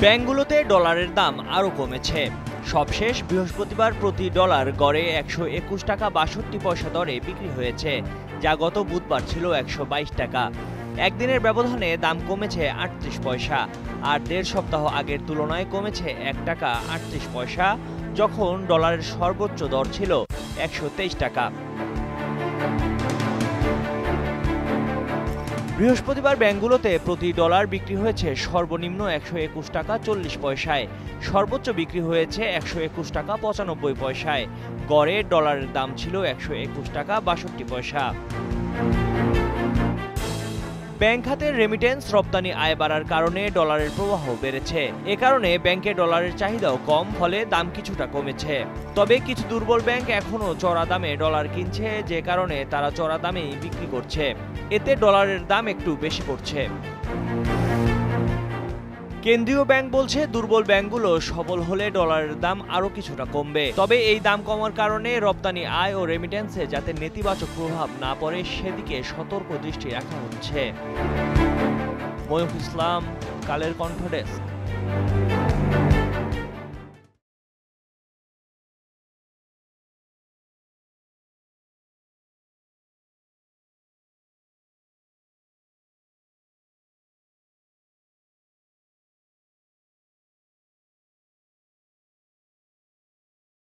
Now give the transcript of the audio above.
ব্যাংকগুলোতে ডলারের দাম আরও কমেছে। সবশেষ বৃহস্পতিবার প্রতি ডলার গড়ে 121 টাকা 62 পয়সা দরে বিক্রি হয়েছে, যা গত বুধবার ছিল 122 টাকা। একদিনের ব্যবধানে দাম কমেছে 38 পয়সা, আর দেড় সপ্তাহ আগের তুলনায় কমেছে 1 টাকা 38 পয়সা, যখন ডলারের সর্বোচ্চ দর ছিল 123 টাকা। বৃহস্পতিবার ব্যাংকগুলোতে প্রতি ডলার বিক্রি হয়েছে সর্বনিম্ন 121 টাকা 40 পয়সায়, সর্বোচ্চ বিক্রি হয়েছে 121 টাকা 95 পয়সায়। গড়ে ডলারের দাম ছিল 121 টাকা 62 পয়সা। ব্যাংক খাতের রেমিটেন্স রপ্তানি আয় বাড়ার কারণে ডলারের প্রবাহ বেড়েছে। এ কারণে ব্যাংকে ডলারের চাহিদাও কম, ফলে দাম কিছুটা কমেছে। তবে কিছু দুর্বল ব্যাংক এখনও চড়া দামে ডলার কিনছে, যে কারণে তারা চড়া দামেই বিক্রি করছে। এতে ডলারের দাম একটু বেশি পড়ছে। কেন্দ্রীয় ব্যাংক বলছে, দুর্বল ব্যাংকগুলো সবল হলে ডলারের দাম আরও কিছুটা কমবে। তবে এই দাম কমার কারণে রপ্তানি আয় ও রেমিটেন্সে যাতে নেতিবাচক প্রভাব না পড়ে, সেদিকে সতর্ক দৃষ্টি রাখা হচ্ছে। ময়ূখ ইসলাম, কালের কণ্ঠ ডেস্ক।